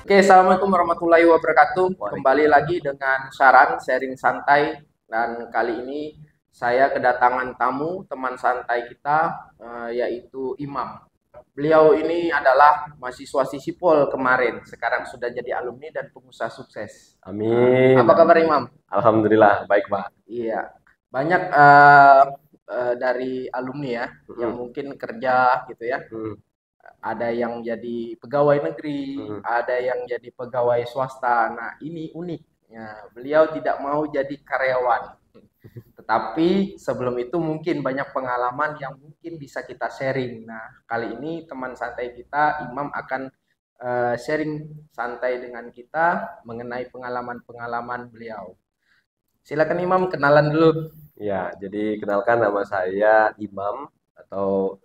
Oke, assalamualaikum warahmatullahi wabarakatuh. Kembali Waalaikumsalam. lagi dengan saran sharing santai dan kali ini saya kedatangan tamu teman santai kita yaitu Imam. Beliau ini adalah mahasiswa Sisipol kemarin, sekarang sudah jadi alumni dan pengusaha sukses. Amin, Apa kabar amin. Imam? Alhamdulillah, baik, Pak. Iya, banyak dari alumni ya yang Mm-mm, mungkin kerja gitu ya, mm, ada yang jadi pegawai negeri, mm. ada yang jadi pegawai swasta. Nah, ini unik. Ya, beliau tidak mau jadi karyawan. Tetapi sebelum itu mungkin banyak pengalaman yang mungkin bisa kita sharing. Nah, kali ini teman santai kita, Imam akan sharing santai dengan kita mengenai pengalaman-pengalaman beliau. Silakan Imam, kenalan dulu. Ya, jadi kenalkan nama saya Imam atau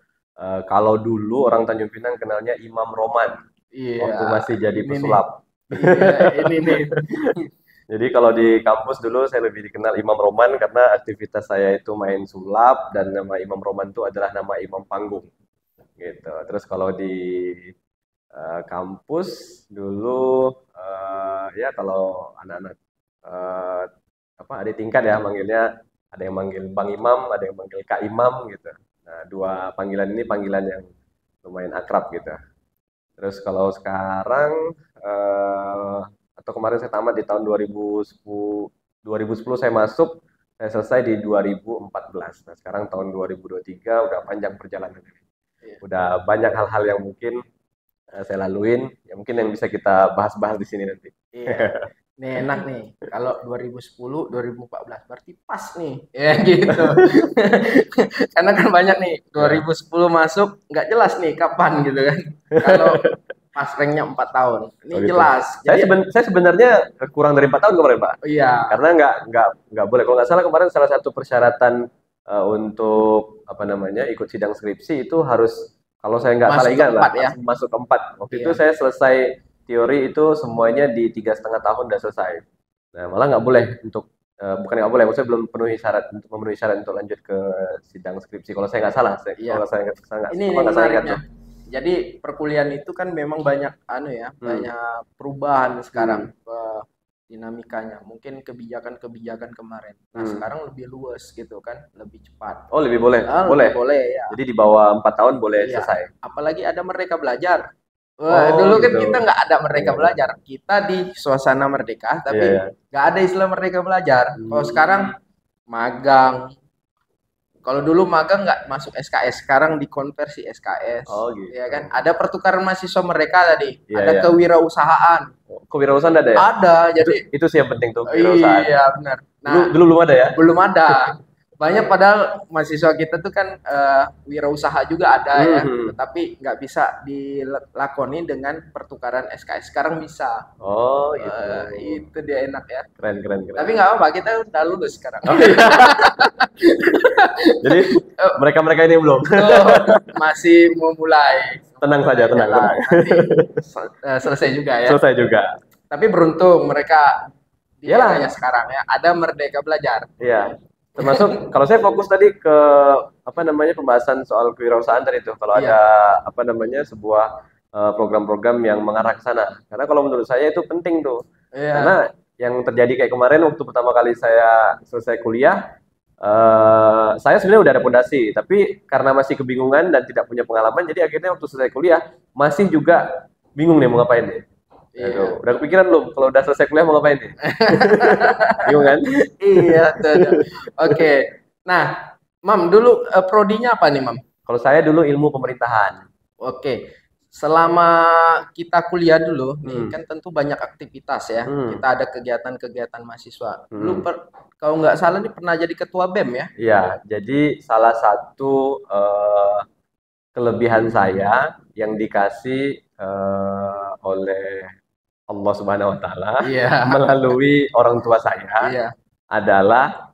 kalau dulu orang Tanjung Pinang kenalnya Imam Roman Iya, waktu masih jadi ini nih. pesulap. Iya, ini nih. Jadi kalau di kampus dulu saya lebih dikenal Imam Roman karena aktivitas saya itu main sulap dan nama Imam Roman itu adalah nama imam panggung gitu. Terus kalau di kampus dulu ya kalau anak-anak eh, apa adik tingkat ya manggilnya ada yang manggil Bang Imam, ada yang manggil Kak Imam gitu. Nah, dua panggilan ini panggilan yang lumayan akrab gitu. Terus kalau sekarang atau kemarin saya tamat di tahun 2010 saya masuk, saya selesai di 2014. Nah, sekarang tahun 2023 udah panjang perjalanan ini. Iya. Udah banyak hal-hal yang mungkin saya laluin, ya mungkin yang bisa kita bahas-bahas di sini nanti. Iya. Nih enak nih. Kalau 2010, 2014 berarti pas nih. Ya gitu. Karena kan banyak nih Ya. 2010 masuk nggak jelas nih kapan gitu kan. Kalau pas ranknya 4 tahun. Ini Oh gitu. jelas. Jadi Saya sebenarnya kurang dari 4 tahun kemarin, Pak. oh iya, Karena nggak boleh. Kalau nggak salah kemarin salah satu persyaratan untuk apa namanya ikut sidang skripsi itu harus kalau saya nggak salah masuk ingat lah keempat ya. masuk keempat. Waktu itu Iya. saya selesai teori itu semuanya di 3,5 tahun udah selesai. Nah malah nggak boleh untuk bukan nggak boleh, maksudnya belum penuhi syarat untuk memenuhi syarat untuk lanjut ke sidang skripsi. Kalau saya nggak salah, Iya. kalau saya nggak Ini apa nih nggak saya ingat menariknya. tuh. Jadi perkuliahan itu kan memang banyak anu ya, Hmm. banyak perubahan sekarang Hmm. dinamikanya. Mungkin kebijakan-kebijakan kemarin. Nah, Hmm. sekarang lebih luas gitu kan, lebih cepat. Oh lebih boleh, Ah, lebih boleh. boleh ya. Jadi di bawah 4 tahun boleh Iya. selesai. Apalagi ada Merdeka Belajar. Wah, Oh dulu kan gitu. kita nggak ada Merdeka Iya, iya. Belajar. Kita di suasana merdeka, Iya, tapi iya. nggak ada istilah Merdeka Belajar. Kalau sekarang Hmm. magang, kalau dulu magang nggak masuk SKS, sekarang dikonversi SKS, Oh ya gitu. kan? Ada pertukaran mahasiswa mereka tadi, Iya, ada iya. kewirausahaan, Oh, kewirausahaan ada ya? ada. Itu Jadi itu sih yang penting tuh kewirausahaan. iya benar. Dulu Nah, dulu belum ada ya? belum ada. Banyak padahal mahasiswa kita tuh kan wirausaha juga ada ya, Mhm. tetapi nggak bisa dilakoni dengan pertukaran SKS. Sekarang bisa. Oh gitu. Itu dia enak ya. Keren, keren, Tapi keren. nggak apa-apa, kita udah lulus sekarang. Oh iya. Jadi Eh, mereka-mereka ini belum. Tuh, masih mau mulai. Tenang saja, Aja tenang, lah, tenang. nanti selesai juga ya. Selesai juga. Tapi beruntung mereka di eranya Iyalah, sekarang ya, ada Merdeka Belajar. iya. Termasuk kalau saya fokus tadi ke apa namanya pembahasan soal kewirausahaan tadi itu. Kalau ada Iya, apa namanya sebuah program-program yang mengarah ke sana. Karena kalau menurut saya itu penting tuh. iya, Karena yang terjadi kayak kemarin waktu pertama kali saya selesai kuliah, saya sebenarnya udah ada pondasi, tapi karena masih kebingungan dan tidak punya pengalaman, jadi akhirnya waktu selesai kuliah masih juga bingung nih mau ngapain nih. iya. Aduh, udah kepikiran belum kalau udah selesai kuliah mau ngapain nih? Bingung kan? Iya, tuh, tuh. Oke. Nah, Mam, dulu prodinya apa nih, Mam? Kalau saya dulu ilmu pemerintahan. Oke. Selama kita kuliah dulu, nih Hmm. kan tentu banyak aktivitas ya. Hmm. Kita ada kegiatan-kegiatan mahasiswa. Dulu Hmm. kalau nggak salah nih pernah jadi ketua BEM ya? Iya, jadi salah satu kelebihan saya yang dikasih oleh Allah Subhanahu wa taala Iya, melalui orang tua saya iya. adalah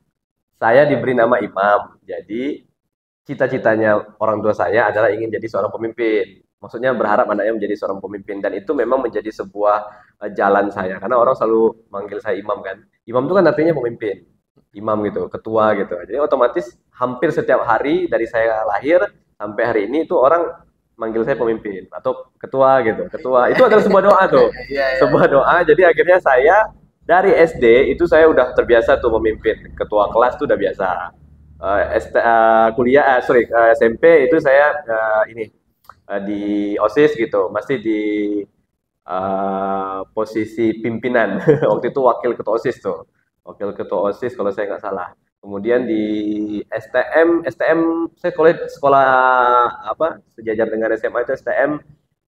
saya diberi nama imam. Jadi cita-citanya orang tua saya adalah ingin jadi seorang pemimpin. Maksudnya berharap anaknya menjadi seorang pemimpin dan itu memang menjadi sebuah jalan saya karena orang selalu manggil saya imam kan. Imam itu kan artinya pemimpin. Imam gitu, ketua gitu. Jadi otomatis hampir setiap hari dari saya lahir sampai hari ini itu orang manggil saya pemimpin atau ketua gitu. Ketua itu adalah sebuah doa tuh. Iya, iya. Sebuah doa. Jadi akhirnya saya dari SD itu saya udah terbiasa tuh memimpin. Ketua kelas tuh udah biasa. SMP itu saya di OSIS gitu, masih di posisi pimpinan. Waktu itu wakil ketua OSIS tuh, wakil ketua OSIS kalau saya nggak salah. Kemudian di STM saya sekolah apa sejajar dengan SMA itu STM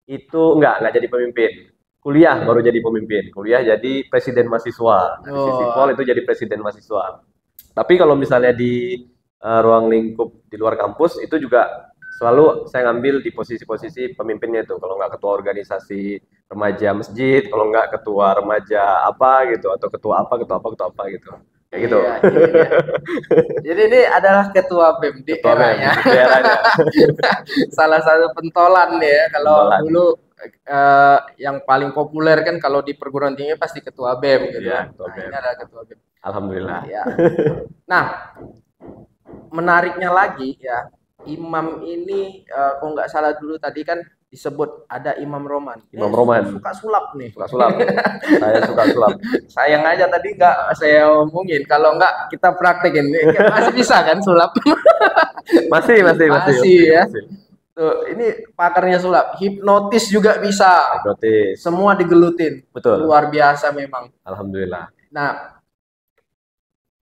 itu nggak jadi pemimpin. Kuliah baru jadi pemimpin. Kuliah jadi presiden mahasiswa. Dari sisi Sipol itu jadi presiden mahasiswa. Tapi kalau misalnya di ruang lingkup di luar kampus itu juga selalu saya ngambil di posisi-posisi pemimpinnya itu. Kalau nggak ketua organisasi remaja masjid, kalau nggak ketua remaja apa gitu, atau ketua apa gitu. Kayak gitu. Iya, ini dia. Jadi ini adalah ketua BEM di Ketua BEM, eranya. di eranya. Salah satu pentolan nih ya. Kalau Pentolan. dulu yang paling populer kan kalau di perguruan tinggi pasti ketua BEM gitu Iya, kan. ketua Nah, BEM. ini adalah ketua BEM. Alhamdulillah. Ya. Nah, menariknya lagi ya, imam ini kalau nggak salah dulu tadi kan disebut ada Imam Roman. Imam Roman. Suka sulap nih. Suka sulap. Saya suka sulap. Sayang aja tadi nggak saya omongin. Kalau nggak kita praktekin. Masih bisa kan sulap? Masih ya. Tuh, ini pakarnya sulap. Hipnotis juga bisa. Hipnotis. Semua digelutin. Betul. Luar biasa memang. Alhamdulillah. Nah,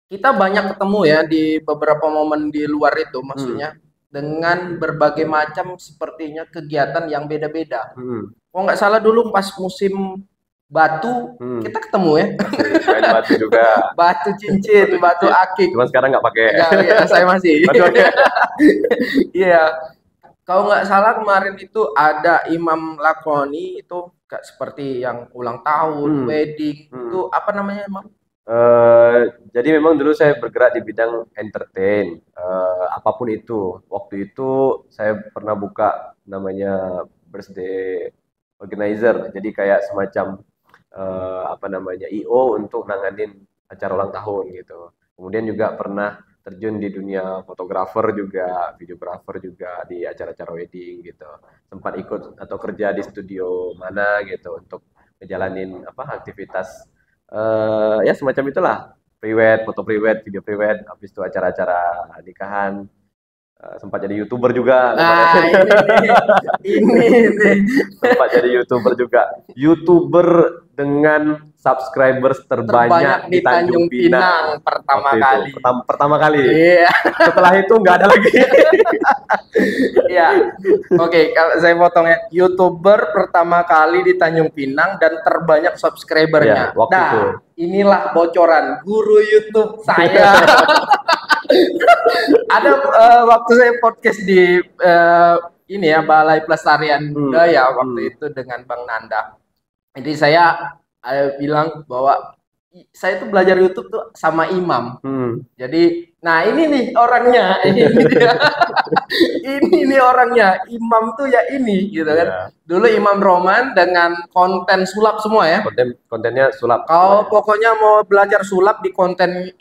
kita banyak ketemu ya di beberapa momen di luar itu, maksudnya dengan berbagai macam sepertinya kegiatan yang beda-beda. Kalau nggak salah dulu pas musim batu kita ketemu ya. Main batu juga. Batu cincin, batu akik. Cuma sekarang nggak pakai. Ya, saya masih. Iya. Kalau nggak salah kemarin itu ada imam lakoni itu seperti yang ulang tahun, wedding, itu apa namanya emang? Jadi memang dulu saya bergerak di bidang entertain, apapun itu. Waktu itu saya pernah buka namanya birthday organizer, jadi kayak semacam IO untuk nanganin acara ulang tahun gitu. Kemudian juga pernah terjun di dunia fotografer juga, videografer juga di acara-acara wedding gitu. Sempat ikut atau kerja di studio mana gitu untuk ngejalanin aktivitas ya semacam itulah, foto prewed, video prewed, habis itu acara-acara nikahan, sempat jadi YouTuber juga. Ini sempat jadi YouTuber juga, YouTuber dengan subscribers terbanyak di Tanjung Pinang pertama kali. Iya. Setelah itu nggak ada lagi. Iya. Oke, kalau saya potongnya, YouTuber pertama kali di Tanjung Pinang dan terbanyak subscribernya. Ya, waktu itu. Inilah bocoran guru YouTube saya. Ada waktu saya podcast di ini ya, Balai Pelestarian Budaya waktu itu dengan Bang Nanda. Jadi saya bilang bahwa saya tuh belajar YouTube tuh sama imam. Jadi, nah ini nih orangnya, ini nih orangnya, imam tuh ya ini, gitu kan. Yeah. Dulu Imam Roman dengan konten sulap semua ya. Kontennya sulap. Kalau pokoknya mau belajar sulap di konten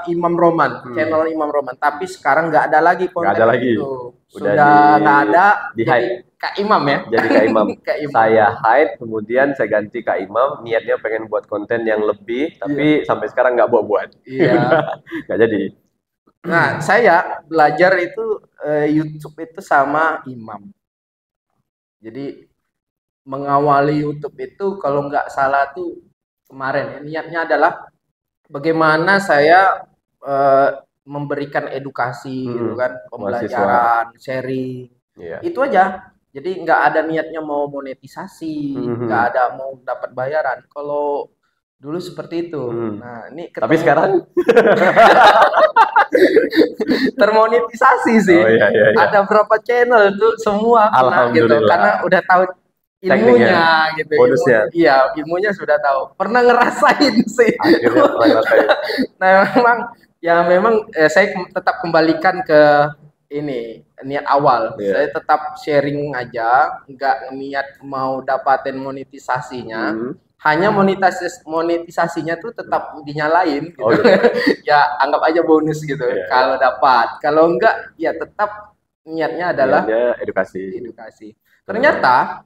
Imam Roman, channel Imam Roman. Tapi sekarang nggak ada lagi konten itu. Sudah nggak ada. Jadi Kak Imam ya. Jadi Kak Imam. Saya hide, kemudian saya ganti Kak Imam. Niatnya pengen buat konten yang lebih, tapi sampai sekarang nggak buat. Iya. Nggak jadi. Nah, saya belajar itu YouTube itu sama imam. Jadi mengawali YouTube itu kalau nggak salah tuh kemarin ya, niatnya adalah bagaimana saya memberikan edukasi gitu kan, pembelajaran, sharing. Itu aja. Jadi nggak ada niatnya mau monetisasi, nggak ada mau dapat bayaran. Kalau dulu seperti itu. Nah, ini tapi sekarang termonetisasi sih. Iya. Ada berapa channel tuh semua kena gitu karena udah tahu ilmunya gitu. Bonusnya. Iya, ilmunya sudah tahu. Pernah ngerasain sih. Akhirnya pernah ngerasain. Nah, memang saya tetap kembalikan ke ini niat awal. Saya tetap sharing aja, nggak niat mau dapatin monetisasinya. Hanya monetisasinya tuh tetap dinyalain gitu. Ya anggap aja bonus gitu. Kalau dapat, kalau enggak ya tetap niatnya adalah Niatnya edukasi. edukasi. Ternyata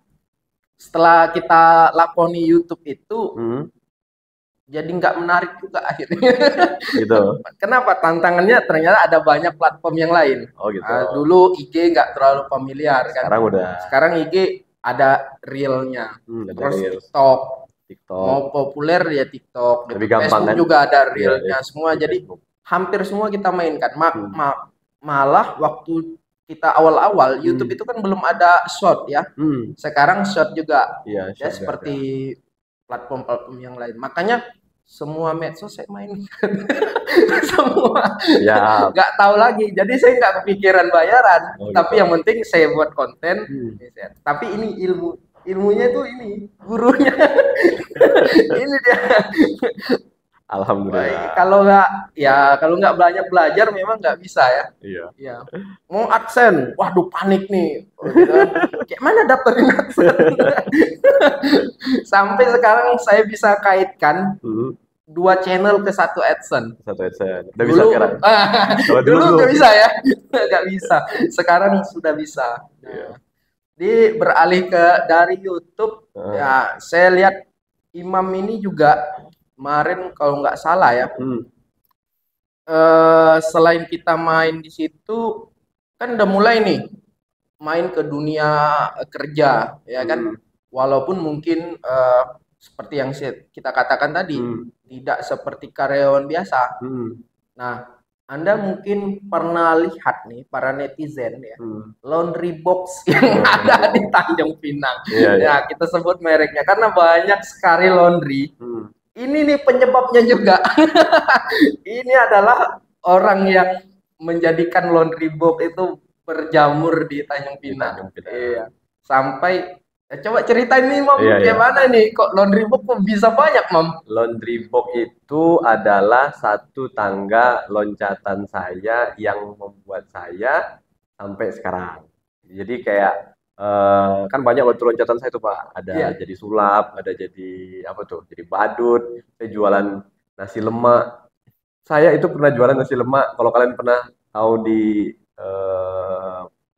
setelah kita lakoni YouTube itu Hmm, jadi nggak menarik juga akhirnya. gitu. Kenapa? Tantangannya ternyata ada banyak platform yang lain. Oh gitu. Dulu IG nggak terlalu familiar kan. Sekarang udah Sekarang IG ada reelnya. ada Terus Reels, TikTok. TikTok. Mau populer ya TikTok. Gitu. Lebih gampang Facebook kan? juga ada Iya, reelnya semua. di Jadi Facebook. hampir semua kita mainkan. Hmm. Malah waktu kita awal-awal YouTube Hmm. itu kan belum ada short ya. Hmm. Sekarang short juga. Iya, Ya short juga ada. seperti platform-platform yang lain. Makanya semua medsos saya mainkan. Semua Ya. nggak tahu lagi. Jadi saya nggak kepikiran bayaran. Oh Tapi gitu. yang penting saya buat konten. Hmm. Tapi ini ilmunya tuh ini gurunya. Ini dia. Baik, Alhamdulillah. kalau nggak banyak belajar memang nggak bisa ya. Iya. Ya. Mau AdSense, waduh panik nih. Oh, gitu kan. Kayak mana daftarin AdSense? Sampai sekarang saya bisa kaitkan Hmm. 2 channel ke 1 AdSense. Satu AdSense. Udah bisa Dulu, sekarang. Kalau dulu dulu belum. nggak bisa ya, nggak bisa. Sekarang sudah bisa. Iya. Nah, di beralih ke dari YouTube, Heeh. ya saya lihat Imam ini juga kemarin kalau nggak salah ya, Hmm. selain kita main di situ, kan udah mulai nih main ke dunia kerja, ya kan? Hmm. Walaupun mungkin seperti yang kita katakan tadi, Hmm. tidak seperti karyawan biasa. Hmm. Nah, Anda mungkin pernah lihat nih para netizen ya, Hmm. laundry box yang ada di Tanjung Pinang. Iya, iya. Ya, kita sebut mereknya karena banyak sekali laundry. Hmm. Ini nih penyebabnya juga. Ini adalah orang yang menjadikan laundry box itu berjamur di Tanjung Di Pinang. Tanjung Pinang. Iya. Sampai coba ceritain nih, Mam, Iya, iya. gimana nih kok laundry box kok bisa banyak, Mam? Laundry box itu adalah satu tangga loncatan saya yang membuat saya sampai sekarang. Jadi kayak kan banyak waktu loncatan saya tuh Pak. Ada Iya. jadi sulap, ada jadi apa tuh? Jadi badut, saya jualan nasi lemak. Saya itu pernah jualan nasi lemak. Kalau kalian pernah tahu di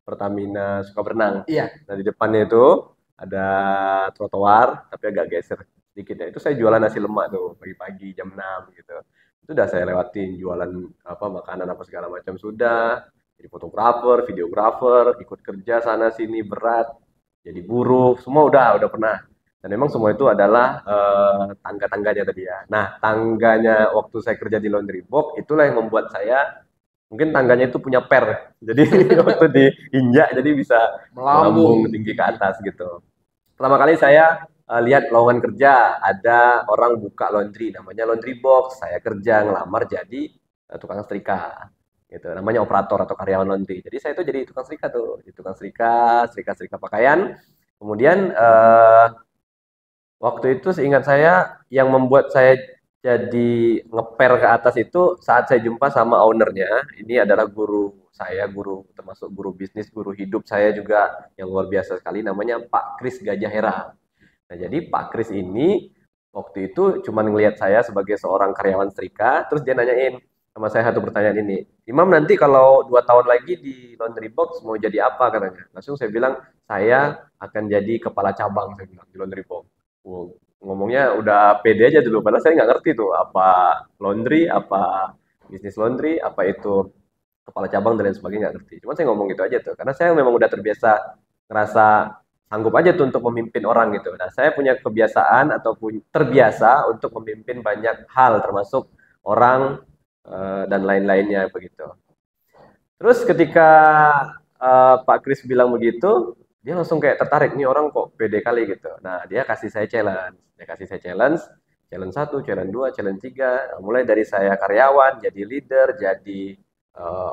Pertamina Sukaberenang. Iya. Nah di depannya itu ada trotoar, tapi agak geser sedikit ya. Itu saya jualan nasi lemak tuh pagi-pagi jam 6 gitu. Itu udah saya lewatin jualan apa makanan apa segala macam sudah. Jadi fotografer, videografer, ikut kerja sana sini berat, jadi buruh, semua udah pernah. Dan memang semua itu adalah tangga-tangganya tadi ya. Nah, tangganya waktu saya kerja di laundry box itulah yang membuat saya mungkin tangganya itu punya per. Jadi waktu diinjak jadi bisa melambung Melambung tinggi ke tinggi. atas gitu. Pertama kali saya lihat lowongan kerja, ada orang buka laundry, namanya laundry box. Saya kerja ngelamar jadi tukang setrika, gitu. Namanya operator atau karyawan laundry. Jadi saya itu jadi tukang setrika tuh, di tukang setrika pakaian. Kemudian waktu itu seingat saya yang membuat saya jadi ngeper ke atas itu saat saya jumpa sama ownernya. Ini adalah guru saya, guru termasuk guru bisnis, guru hidup saya juga yang luar biasa sekali. Namanya Pak Kris Gajahera. Nah, jadi Pak Kris ini waktu itu cuma ngelihat saya sebagai seorang karyawan setrika, terus dia nanyain sama saya satu pertanyaan ini, Imam nanti kalau 2 tahun lagi di laundry box mau jadi apa katanya? Langsung saya bilang saya akan jadi kepala cabang saya bilang di laundry box. Wow, ngomongnya udah pede aja dulu, padahal saya nggak ngerti tuh apa laundry, apa bisnis laundry, apa itu kepala cabang dan lain sebagainya nggak ngerti. Cuman saya ngomong gitu aja tuh, karena saya memang udah terbiasa ngerasa sanggup aja tuh untuk memimpin orang gitu. Nah, saya punya kebiasaan ataupun terbiasa untuk memimpin banyak hal, termasuk orang dan lain-lainnya begitu. Terus ketika Pak Kris bilang begitu, dia langsung kayak tertarik nih orang kok pede kali gitu. Nah, dia kasih saya challenge. Dia kasih saya challenge, challenge 1, challenge 2, challenge 3. Nah, mulai dari saya karyawan, jadi leader, jadi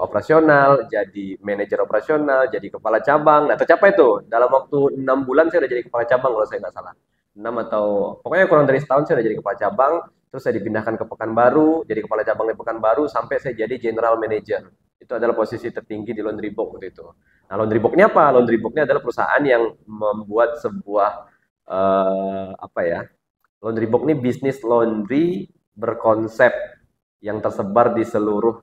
operasional, jadi manajer operasional, jadi kepala cabang. Nah, tercapai tuh. Dalam waktu 6 bulan saya udah jadi kepala cabang kalau saya nggak salah. 6 atau pokoknya kurang dari setahun saya udah jadi kepala cabang. Terus saya dipindahkan ke Pekanbaru, jadi kepala cabang di Pekanbaru sampai saya jadi general manager. Itu adalah posisi tertinggi di laundry box waktu itu. Nah, laundry box ini apa? Laundry box ini adalah perusahaan yang membuat sebuah apa ya? Laundry box ini bisnis laundry berkonsep yang tersebar di seluruh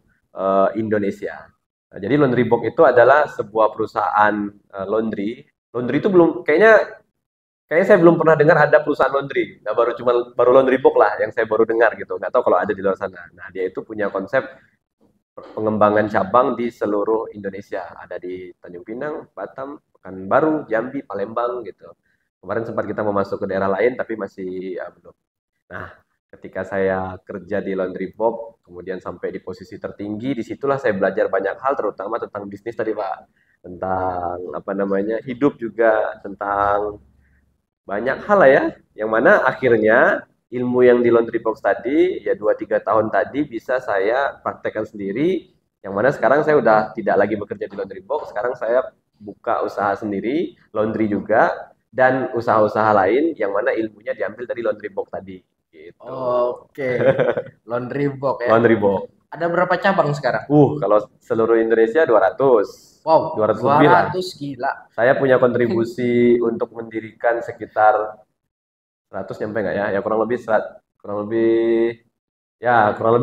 Indonesia. Nah, jadi Laundry Box itu adalah sebuah perusahaan laundry. Laundry itu belum kayaknya saya belum pernah dengar ada perusahaan laundry. Nah, baru Laundry Box lah yang saya baru dengar gitu. Nggak tahu kalau ada di luar sana. Nah, dia itu punya konsep pengembangan cabang di seluruh Indonesia. Ada di Tanjung Pinang, Batam, Pekanbaru, Jambi, Palembang gitu. Kemarin sempat kita mau masuk ke daerah lain tapi masih ya, belum. Nah, ketika saya kerja di Laundry Box, kemudian sampai di posisi tertinggi, disitulah saya belajar banyak hal, terutama tentang bisnis tadi, Pak. Tentang apa namanya, hidup juga, tentang banyak hal lah ya. Yang mana akhirnya ilmu yang di Laundry Box tadi, ya 2-3 tahun tadi bisa saya praktekkan sendiri. Yang mana sekarang saya udah tidak lagi bekerja di Laundry Box, sekarang saya buka usaha sendiri, laundry juga, dan usaha-usaha lain yang mana ilmunya diambil dari Laundry Box tadi. Gitu. Oke, laundry box ya. Laundry Box. Ada berapa cabang sekarang? Kalau seluruh Indonesia 200. Wow, 200 lebih lah. 200 gila. Saya punya kontribusi untuk mendirikan sekitar 100 nyampe nggak ya? Ya kurang lebih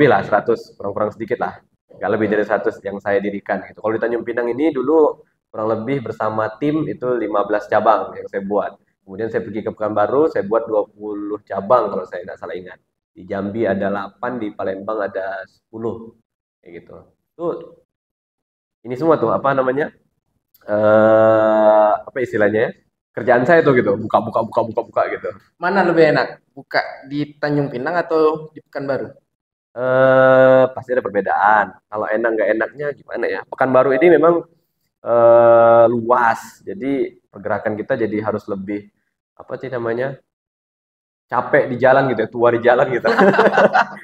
lah 100, kurang-kurang sedikit lah. Nggak lebih dari 100 yang saya dirikan gitu. Kalau di Tanjung Pinang ini dulu kurang lebih bersama tim itu 15 cabang yang saya buat. Kemudian saya pergi ke Pekanbaru, saya buat 20 cabang kalau saya nggak salah ingat. Di Jambi ada 8, di Palembang ada 10. Kayak gitu. Tuh ini semua tuh apa namanya? Apa istilahnya ya? Kerjaan saya tuh gitu, buka gitu. Mana lebih enak? Buka di Tanjung Pinang atau di Pekanbaru? Pasti ada perbedaan. Kalau enak nggak enaknya gimana ya? Pekanbaru ini memang luas, jadi pergerakan kita jadi harus lebih apa sih namanya? Capek di jalan gitu ya, tua di jalan gitu.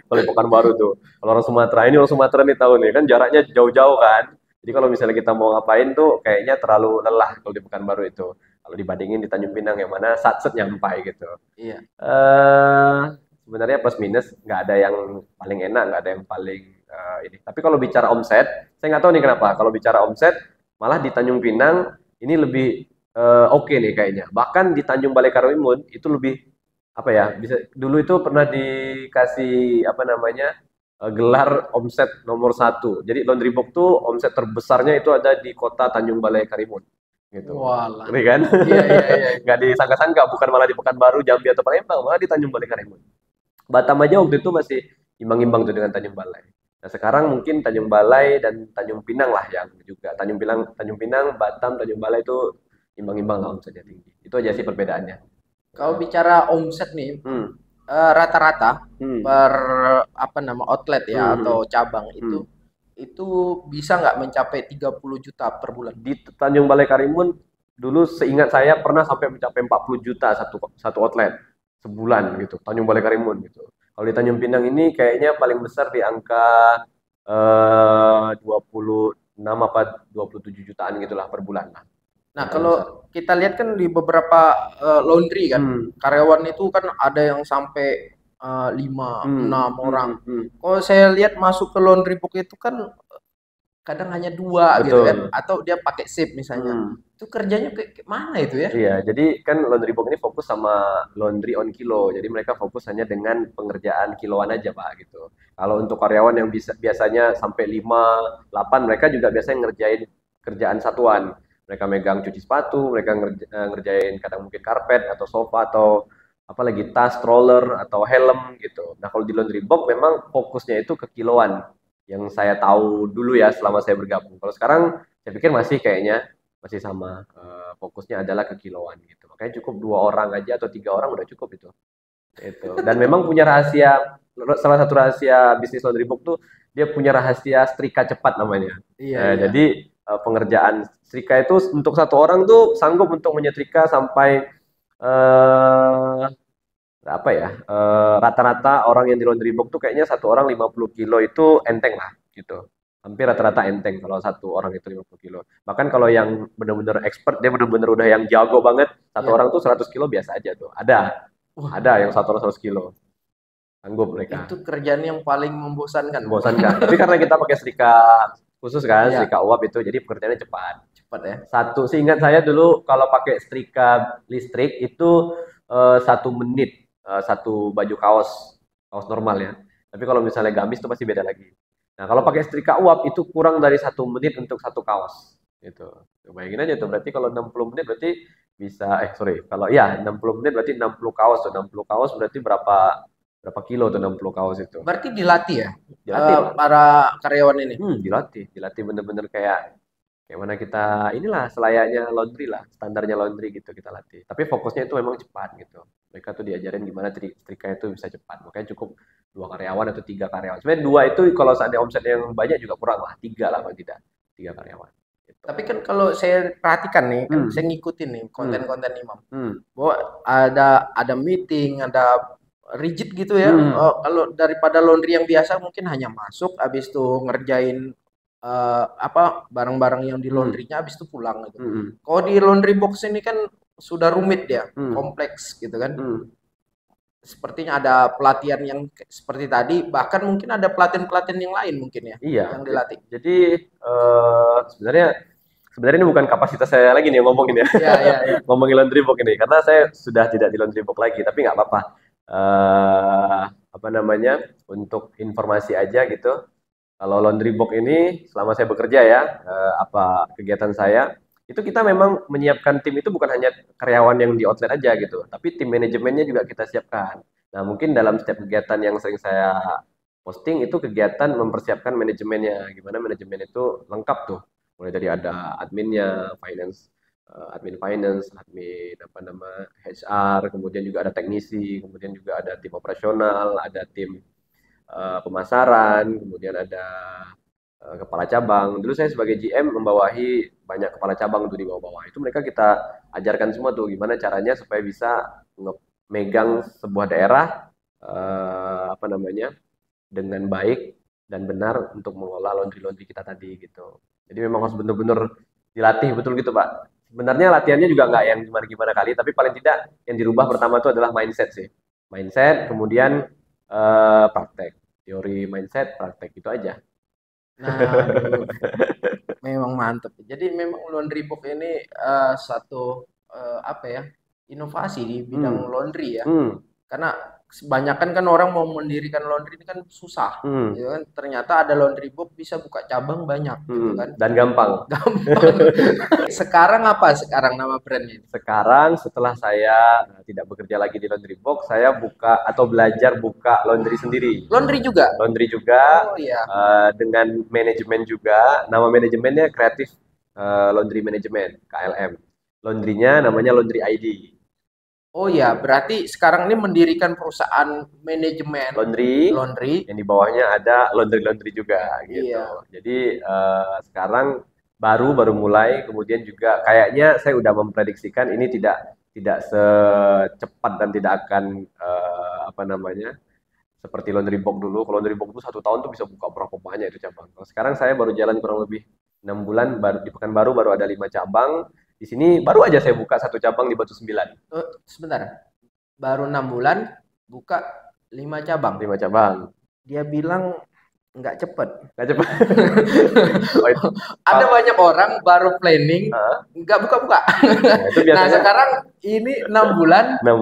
Kalau di Pekanbaru tuh. Kalau orang Sumatera nih tahu nih kan jaraknya jauh-jauh kan. Jadi kalau misalnya kita mau ngapain tuh kayaknya terlalu lelah kalau di Pekanbaru itu. Kalau dibandingin di Tanjung Pinang yang mana satset nyampai gitu. Iya. eh Sebenarnya plus minus nggak ada yang paling enak, nggak ada yang paling ini. Tapi kalau bicara omset, saya nggak tahu nih kenapa. Kalau bicara omset, malah di Tanjung Pinang ini lebih oke nih kayaknya. Bahkan di Tanjung Balai Karimun itu lebih apa ya? Bisa dulu itu pernah dikasih apa namanya gelar omset nomor satu. Jadi Laundry Box tuh omset terbesarnya itu ada di kota Tanjung Balai Karimun gitu. Walah. Ngeri kan? Iya, iya, iya. Nggak disangka-sangka, bukan malah di Pekanbaru, Jambi atau Palembang, malah di Tanjung Balai Karimun. Batam aja waktu itu masih imbang-imbang tuh dengan Tanjung Balai. Nah sekarang mungkin Tanjung Balai dan Tanjung Pinang lah yang juga Tanjung Pinang, Batam, Tanjung Balai itu imbang-imbang lah omsetnya tinggi. Itu aja sih perbedaannya. Kalau bicara omset nih, Hmm. rata-rata Hmm. per apa nama outlet ya Hmm. atau cabang Hmm. itu bisa nggak mencapai 30 juta per bulan? Di Tanjung Balai Karimun dulu seingat saya pernah sampai mencapai 40 juta satu outlet sebulan gitu. Tanjung Balai Karimun gitu. Kalau di Tanjung Pinang ini kayaknya paling besar di angka 26 apa 27 jutaan gitulah per bulan lah. Nah, Yang paling kalau besar. kita lihat kan di beberapa laundry kan, Hmm. karyawan itu kan ada yang sampai 5, Hmm. 6 Hmm. orang. Hmm. Hmm. Kalau saya lihat masuk ke laundry box itu kan kadang hanya 2 gitu kan, Betul. atau dia pakai shift misalnya. Hmm. Itu kerjanya kayak mana itu ya? Iya, jadi kan Laundry Box ini fokus sama laundry on kilo. Jadi mereka fokus hanya dengan pengerjaan kiloan aja, Pak, gitu. Kalau untuk karyawan yang biasanya sampai 5, 8, mereka juga biasanya ngerjain kerjaan satuan. Mereka megang cuci sepatu, mereka ngerjain kadang mungkin karpet atau sofa atau apalagi tas, stroller atau helm gitu. Nah, kalau di Laundry Box memang fokusnya itu ke kiloan. Yang saya tahu dulu ya selama saya bergabung. Kalau sekarang saya pikir masih kayaknya masih sama fokusnya adalah ke kiloan gitu makanya cukup 2 orang aja atau 3 orang udah cukup itu dan memang punya rahasia salah satu rahasia bisnis laundry box tuh dia punya rahasia setrika cepat namanya. Iya, iya. Jadi pengerjaan setrika itu untuk satu orang tuh sanggup untuk menyetrika sampai eh apa ya rata-rata orang yang di laundry box tuh kayaknya satu orang 50 kilo itu enteng lah gitu hampir rata-rata enteng kalau satu orang itu 50 kilo. Bahkan kalau yang benar-benar expert, dia benar-benar udah yang jago banget, satu Iya. orang tuh 100 kilo biasa aja tuh. Wah, Ada yang satu orang 100 kilo. Sanggup mereka. itu kerjaan yang paling membosankan. Membosankan. Tapi karena kita pakai setrika khusus kan, Iya, setrika uap itu, jadi pekerjaannya cepat. cepat ya. Seingat saya dulu kalau pakai setrika listrik itu 1 menit satu baju kaos normal ya. Tapi kalau misalnya gamis itu pasti beda lagi. Nah, kalau pakai setrika uap itu kurang dari 1 menit untuk satu kaos. Gitu. Bayangin aja tuh, berarti kalau 60 menit berarti bisa, sorry, kalau ya 60 menit berarti 60 kaos tuh. 60 kaos berarti berapa berapa kilo tuh 60 kaos itu. Berarti dilatih ya Dilatih, Pak. para karyawan ini. Dilatih. Dilatih bener-bener kayak kayak mana kita inilah selayaknya laundry lah, standarnya laundry gitu kita latih. Tapi fokusnya itu memang cepat gitu. Mereka tuh diajarin gimana setrika itu bisa cepat. Makanya cukup 2 karyawan atau 3 karyawan. Sebenarnya 2 itu kalau seandainya omset yang banyak juga kurang lah, 3 lah kalau tidak, 3 karyawan. Gitu. Tapi kan kalau saya perhatikan nih, kan saya ngikutin nih konten-konten Imam. Bahwa ada meeting, ada rigid gitu ya. Kalau daripada laundry yang biasa mungkin hanya masuk, habis itu ngerjain barang-barang yang di laundrynya, habis itu pulang gitu. Kalau di laundry box ini kan sudah rumit ya, kompleks gitu kan. Sepertinya ada pelatihan yang seperti tadi, bahkan mungkin ada pelatihan-pelatihan yang lain mungkin ya, yang dilatih. Jadi sebenarnya ini bukan kapasitas saya lagi nih ngomongin ya. Ngomongin laundry box ini, karena saya sudah tidak di laundry box lagi, tapi nggak apa-apa. Untuk informasi aja gitu. Kalau laundry box ini selama saya bekerja ya, kegiatan saya itu kita memang menyiapkan tim itu bukan hanya karyawan yang di outlet aja gitu, tapi tim manajemennya juga kita siapkan. Nah, mungkin dalam setiap kegiatan yang sering saya posting itu kegiatan mempersiapkan manajemennya. Gimana manajemen itu lengkap tuh. Mulai dari ada adminnya, admin finance, admin HR, kemudian juga ada teknisi, kemudian juga ada tim operasional, ada tim pemasaran, kemudian ada kepala cabang. Dulu saya sebagai GM membawahi banyak kepala cabang tuh di bawah-bawah. Itu mereka kita ajarkan semua tuh gimana caranya supaya bisa megang sebuah daerah dengan baik dan benar untuk mengelola laundry kita tadi gitu. Jadi memang harus benar-benar dilatih betul gitu, Pak. Sebenarnya latihannya juga nggak yang gimana-gimana kali, tapi paling tidak yang dirubah pertama itu adalah mindset sih. Mindset, kemudian praktek. Teori, mindset, praktek, itu aja. Nah, memang mantep. Jadi memang laundry box ini satu inovasi di bidang laundry ya. Karena kebanyakan kan orang mau mendirikan laundry ini kan susah, gitu kan. Ternyata ada laundry box bisa buka cabang banyak, gitu kan. Dan gampang. Sekarang apa nama brandnya? Sekarang setelah saya tidak bekerja lagi di laundry box, saya buka atau belajar buka laundry sendiri. Laundry juga? Laundry juga. Oh iya. Dengan manajemen juga. Nama manajemennya Creative Laundry Management, KLM. Laundrynya namanya Laundry ID. Oh ya, berarti sekarang ini mendirikan perusahaan manajemen laundry yang di bawahnya ada laundry juga gitu. Iya. Jadi sekarang baru mulai, kemudian juga kayaknya saya udah memprediksikan ini tidak secepat dan tidak akan seperti laundry box dulu. Kalau laundry box itu 1 tahun tuh bisa buka berapa banyak itu cabang. Kalau sekarang saya baru jalan kurang lebih 6 bulan, baru di Pekanbaru baru ada 5 cabang. Di sini baru aja saya buka 1 cabang di Batu 9. Sebentar, baru 6 bulan buka 5 cabang. 5 cabang. Dia bilang nggak cepet. Nggak cepet. Ada banyak orang baru planning, nggak buka-buka. Nah, sekarang ini 6 bulan, 5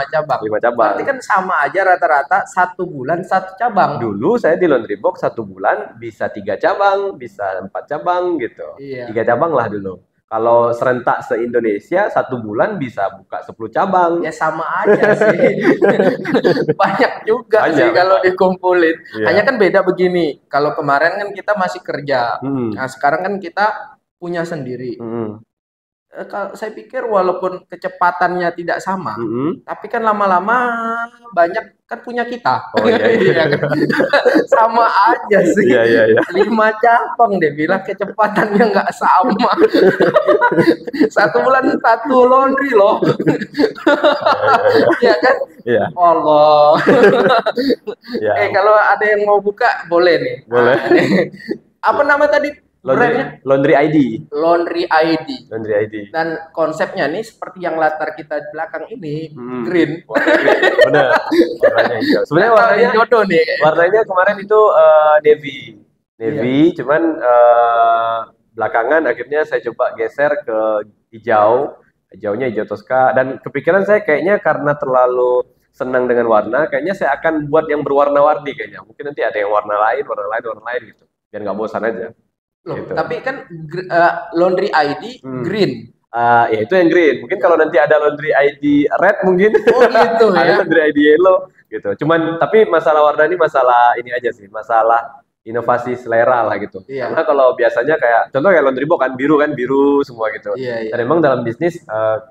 cabang. 5 cabang. Berarti kan sama aja rata-rata 1 bulan 1 cabang. Dulu saya di laundry box 1 bulan bisa 3 cabang, bisa 4 cabang gitu. Iya. 3 cabang lah dulu. Kalau serentak se-Indonesia 1 bulan bisa buka 10 cabang. Ya sama aja sih. Banyak juga sih kalau dikumpulin. Yeah. Hanya kan beda begini. Kalau kemarin kan kita masih kerja. Nah sekarang kan kita punya sendiri. Saya pikir walaupun kecepatannya tidak sama, tapi kan lama-lama banyak kan punya kita. Oh iya. Sama aja sih. Iya. 5 cabang deh bilang kecepatannya nggak sama. 1 bulan 1 laundry loh. Iya kan? Iya. Allah. Kalau ada yang mau buka boleh nih. Boleh. Apa nama tadi? Laundry ID. Laundry ID. Laundry ID. Dan konsepnya nih seperti yang latar kita di belakang ini, green. Benar. Warnanya hijau. Sebenarnya warnanya jodoh nih. Warnanya kemarin itu navy. Iya. Cuman belakangan akhirnya saya coba geser ke hijau. Hijaunya hijau Tosca, dan kepikiran saya kayaknya karena terlalu senang dengan warna, kayaknya saya akan buat yang berwarna-warni kayaknya. Mungkin nanti ada yang warna lain, warna lain gitu. Biar nggak bosan aja. Loh, Gitu. tapi kan Laundry ID Hmm. green. Ya itu yang green. Mungkin kalau nanti ada laundry ID red mungkin Oh gitu ada ya. laundry ID yellow gitu. Cuman tapi masalah warna ini masalah ini aja sih, masalah inovasi selera lah gitu. Karena Iya, kalau biasanya kayak contoh kayak laundry box kan biru semua gitu. iya, iya. Dan memang dalam bisnis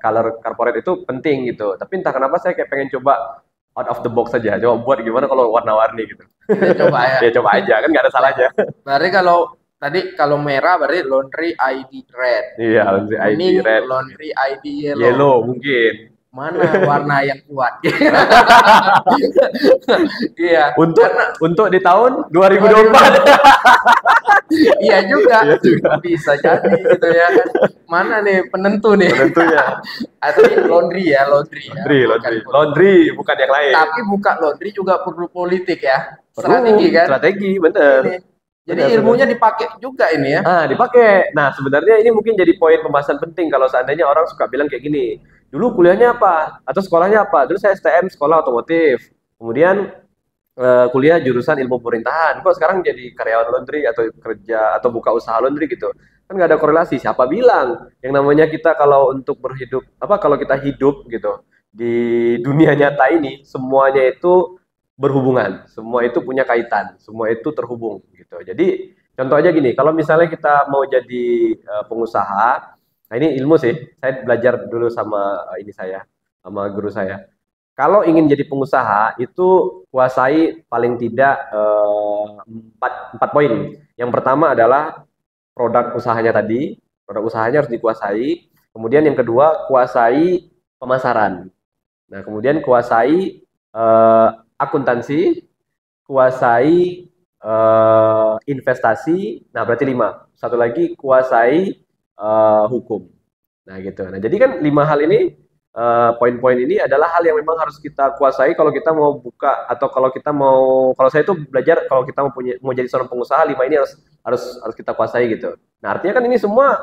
color corporate itu penting gitu. Tapi entah kenapa saya kayak pengen coba out of the box saja. Coba buat gimana kalau warna-warni gitu. Kita coba ya. Ya coba aja kan nggak ada salahnya. Berarti kalau merah berarti Laundry ID red. Iya, laundry ID Kuning red, Laundry ID yellow. yellow mungkin. Mana warna yang kuat? Iya, Untuk karena untuk di tahun 2024. iya juga, Iya juga. bisa jadi gitu ya kan. Mana nih penentu nih? Tentunya. Tapi laundry ya, laundry ya. Laundry, Bukan laundry. politik. Laundry bukan yang lain. Tapi buka laundry juga perlu politik ya. Perlu Strategi kan? strategi, bener. Ini. Jadi Benar, ilmunya dipakai juga ini ya. Dipakai. Nah, sebenarnya ini mungkin jadi poin pembahasan penting kalau seandainya orang suka bilang kayak gini. Dulu kuliahnya apa? Atau sekolahnya apa? Dulu saya STM, sekolah otomotif. Kemudian kuliah jurusan ilmu pemerintahan. Kok sekarang jadi karyawan laundry atau kerja atau buka usaha laundry gitu? Kan nggak ada korelasi. Siapa bilang? Yang namanya kita kalau untuk berhidup, kalau kita hidup gitu di dunia nyata ini, semuanya itu berhubungan, semua itu punya kaitan, semua itu terhubung gitu. Jadi contoh aja gini, kalau misalnya kita mau jadi pengusaha, nah ini ilmu sih, saya belajar dulu sama sama guru saya. Kalau ingin jadi pengusaha itu kuasai paling tidak empat poin. Yang pertama adalah produk usahanya tadi, produk usahanya harus dikuasai. Kemudian yang kedua kuasai pemasaran. Nah kemudian kuasai akuntansi, kuasai investasi. Nah berarti 5. Satu lagi kuasai hukum. Nah gitu. Nah jadi kan 5 hal ini poin-poin ini adalah hal yang memang harus kita kuasai kalau kita mau buka atau kalau saya itu belajar kalau kita mau jadi seorang pengusaha 5 ini harus kita kuasai gitu. Nah artinya kan ini semua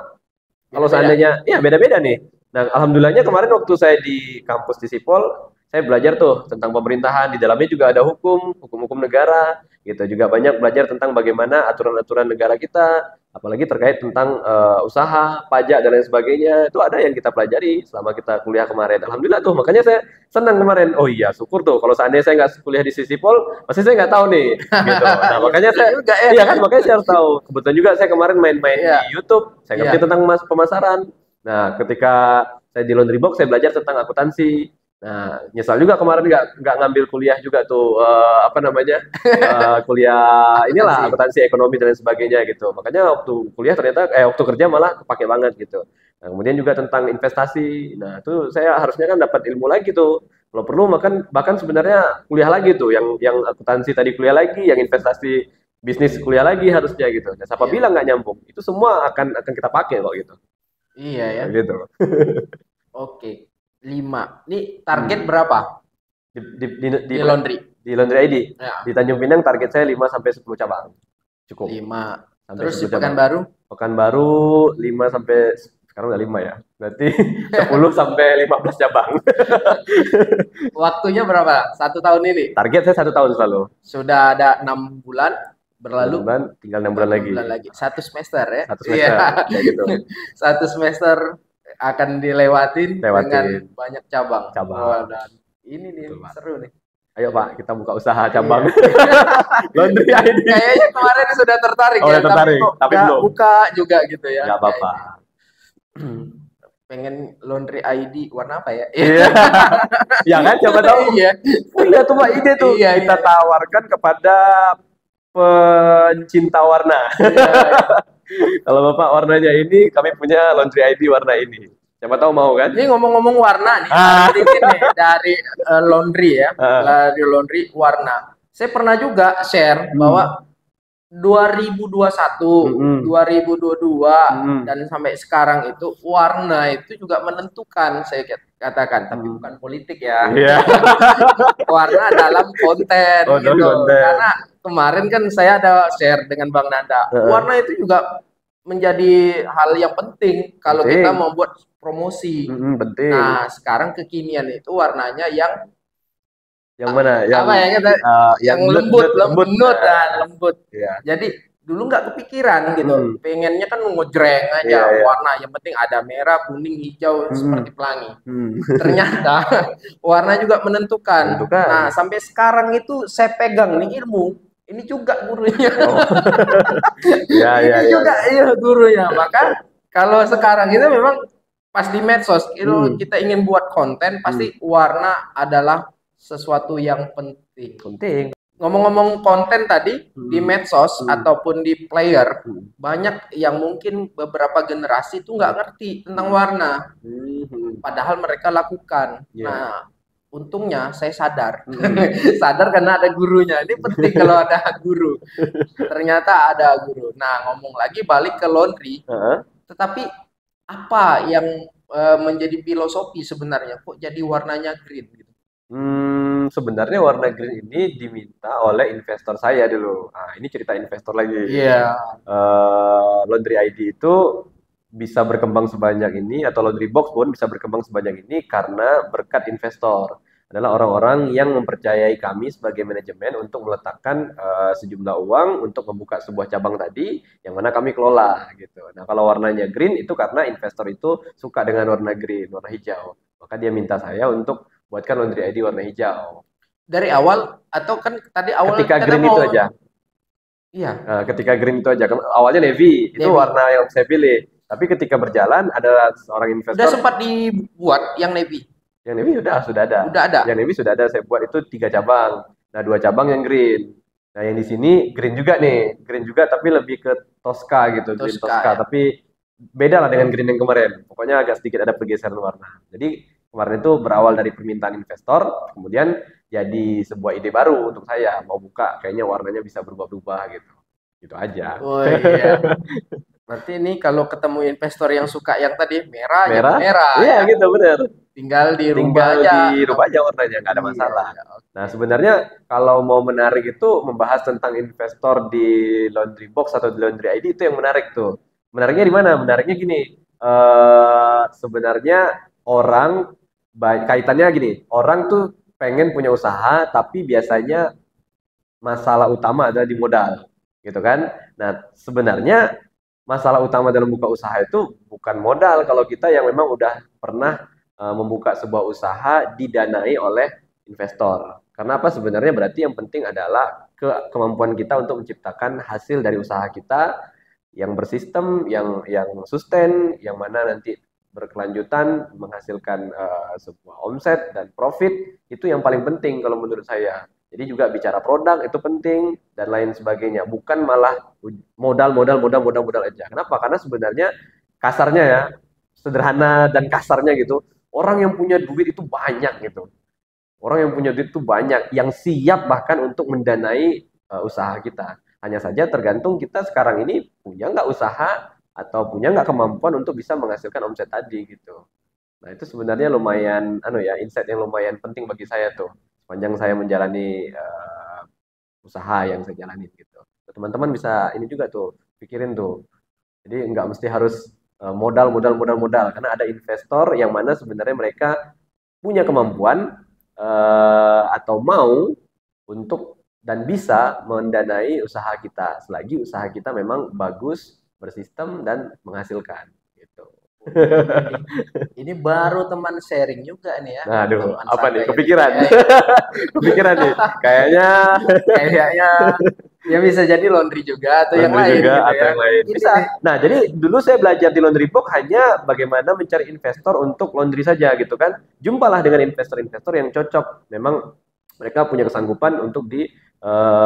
kalau Beda-beda. seandainya ya beda-beda nih. Nah alhamdulillahnya kemarin waktu saya di kampus di Sipol saya belajar tuh tentang pemerintahan, di dalamnya juga ada hukum negara gitu, juga banyak belajar tentang bagaimana aturan-aturan negara kita, apalagi terkait tentang usaha, pajak dan lain sebagainya. Itu ada yang kita pelajari selama kita kuliah kemarin. Alhamdulillah tuh, makanya saya senang kemarin. Oh iya, syukur tuh. Kalau seandainya saya nggak kuliah di Sisipol, pasti saya nggak tahu nih. Gitu. Nah, Ya, makanya betul saya, juga ya. iya kan, makanya saya harus tahu. Kebetulan juga saya kemarin main-main Iya, di YouTube, saya ngerti iya. tentang pemasaran. Nah, ketika saya di Laundry Box, saya belajar tentang akuntansi. Nah, nyesal juga kemarin nggak ngambil kuliah juga tuh kuliah inilah Akuntansi. akuntansi ekonomi dan lain sebagainya gitu. Makanya waktu kuliah ternyata waktu kerja malah kepake banget gitu. Nah, kemudian juga tentang investasi. Nah, itu saya harusnya kan dapat ilmu lagi tuh. Kalau perlu bahkan sebenarnya kuliah lagi tuh yang akuntansi tadi kuliah lagi, yang investasi bisnis kuliah lagi harusnya gitu. Nah, siapa Iya. bilang nggak nyambung? Itu semua akan kita pakai kok gitu. Iya ya. Gitu. Oke. 5. Ini target Hmm. berapa Di, di, di, di, di laundry? di Laundry ID. Ya, Di Tanjung Pinang target saya 5 sampai 10 cabang. Cukup. 5. Sampai Terus di 10 cabang. Pekanbaru? Pekanbaru 5 sampai sekarang udah 5 ya. Berarti 10 sampai 15 cabang. Waktunya berapa? 1 tahun ini. Target saya 1 tahun selalu. Sudah ada 6 bulan 6 berlalu. bulan, tinggal 6 bulan 6 lagi. bulan lagi. 1 semester ya. 1 semester Iya. kayak gitu. 1 semester akan dilewatin Lewatin. dengan banyak cabang. Cabang. Oh, dan ini nih Betul, Pak. seru nih. Ayo Pak, kita buka usaha cabang. Iya. Laundry ID. Kayaknya kemarin sudah tertarik Oh, ya, udah tertarik, kok tapi nggak belum. buka juga gitu ya. Enggak apa-apa. Pengen laundry ID warna apa ya? Iya. Ya kan, siapa tahu. Iya. Iya tuh Pak, ide tuh. Iya, Kita iya. tawarkan kepada pencinta warna. Iya. Kalau Bapak warnanya ini, kami punya laundry ID warna ini. Siapa tahu mau kan? Ini ngomong-ngomong warna nih, sedikit nih dari laundry ya, dari laundry warna. Saya pernah juga share bahwa 2021, Mm-mm. 2022 Mm-mm. dan sampai sekarang itu warna itu juga menentukan, saya katakan, tapi bukan politik ya. Iya. Warna dalam konten Oh, dalam gitu. konten. Karena kemarin kan saya ada share dengan Bang Nanda. Warna itu juga menjadi hal yang penting kalau Penting. kita mau buat promosi. Penting. Nah, sekarang kekinian itu warnanya yang Yang mana? Yang apa ya kata yang yang lembut lembut. lembut dan lembut. Iya. Jadi dulu nggak kepikiran gitu, Hmm. pengennya kan ngejreng Iya, aja iya. warna, yang penting ada merah kuning hijau seperti Hmm. pelangi. Hmm. Ternyata warna juga menentukan. Menentukan. Nah, sampai sekarang itu saya pegang nih ilmu, ini juga gurunya. Oh. Iya, iya, Ini iya, juga iya. iya gurunya. Maka kalau sekarang itu memang pas di medsos, kalau Hmm. kita ingin buat konten, Hmm. pasti warna adalah sesuatu yang penting. Penting. Ngomong-ngomong konten tadi, di Hmm. medsos Hmm. ataupun di player, Hmm. banyak yang mungkin beberapa generasi itu nggak ngerti tentang Hmm. warna. Hmm. Hmm. Padahal mereka lakukan. Iya. Nah, untungnya saya sadar. Hmm. Sadar karena ada gurunya. Ini penting kalau ada guru. Ternyata ada guru. Nah, ngomong lagi balik ke laundry, Heeh. tetapi apa yang menjadi filosofi sebenarnya kok jadi warnanya green gitu? Sebenarnya warna green ini diminta oleh investor saya dulu. Nah, ini cerita investor lagi. Iya, Laundry ID itu bisa berkembang sebanyak ini atau Laundry Box pun bisa berkembang sebanyak ini karena berkat investor. Adalah orang-orang yang mempercayai kami sebagai manajemen untuk meletakkan sejumlah uang untuk membuka sebuah cabang tadi yang mana kami kelola gitu. Nah, kalau warnanya green itu karena investor itu suka dengan warna green, warna hijau. Maka dia minta saya untuk buatkan Laundry ID warna hijau. dari awal atau kan tadi awal Ketika kita green itu mau aja. iya, Ketika green itu aja. Awalnya navy, itu Navy. warna yang saya pilih. Tapi ketika berjalan ada seorang Udah investor sempat dibuat yang Navy. yang navy sudah ada. Udah ada. Yang navy sudah ada saya buat itu 3 cabang. Nah, 2 cabang yang green. Nah, yang di sini green juga nih, green juga tapi lebih ke Tosca gitu, green Tosca Tosca. ya. Tapi beda lah dengan green yang kemarin. Pokoknya agak sedikit ada pergeseran warna. Jadi kemarin itu berawal dari permintaan investor, kemudian jadi sebuah ide baru untuk saya mau buka, kayaknya warnanya bisa berubah-ubah gitu. Gitu aja. Oh iya. Berarti ini kalau ketemu investor yang suka yang tadi merah jadi Merah? merah Iya ya. gitu bener. Tinggal dirubah Tinggal aja. dirubah aja warnanya, nggak ada Iya, masalah. iya, Nah, oke. sebenarnya kalau mau menarik itu membahas tentang investor di Laundry Box atau di Laundry ID itu yang menarik tuh. Menariknya di mana? Menariknya gini, sebenarnya orang kaitannya gini, orang tuh pengen punya usaha tapi biasanya masalah utama adalah di modal, gitu kan? Nah, sebenarnya masalah utama dalam buka usaha itu bukan modal kalau kita yang memang udah pernah membuka sebuah usaha didanai oleh investor. Karena apa sebenarnya berarti yang penting adalah kemampuan kita untuk menciptakan hasil dari usaha kita yang bersistem, yang sustain, yang mana nanti berkelanjutan menghasilkan sebuah omset dan profit itu yang paling penting kalau menurut saya. Jadi juga bicara produk itu penting dan lain sebagainya. Bukan malah modal aja. Kenapa? Karena sebenarnya kasarnya ya, sederhana dan kasarnya gitu, orang yang punya duit itu banyak gitu. Orang yang punya duit itu banyak, yang siap bahkan untuk mendanai usaha kita. Hanya saja tergantung kita sekarang ini punya nggak usaha atau punya nggak kemampuan untuk bisa menghasilkan omset tadi gitu. Nah, itu sebenarnya lumayan insight yang lumayan penting bagi saya tuh sepanjang saya menjalani usaha yang saya jalani gitu. Teman-teman bisa ini juga tuh pikirin tuh. Jadi nggak mesti harus modal karena ada investor yang mana sebenarnya mereka punya kemampuan atau mau untuk dan bisa mendanai usaha kita selagi usaha kita memang bagus, bersistem dan menghasilkan gitu. Ini baru teman sharing juga nih ya. Nah, aduh, Teman apa nih? santai ini. Kepikiran. Kepikiran nih. Kayaknya Kayaknya ya bisa jadi laundry juga atau yang laundry lain juga gitu atau ya. yang lain. Ini Bisa. nih. Nah, jadi dulu saya belajar di Laundry Box hanya bagaimana mencari investor untuk laundry saja gitu kan. Jumpalah dengan investor-investor yang cocok. Memang mereka punya kesanggupan untuk di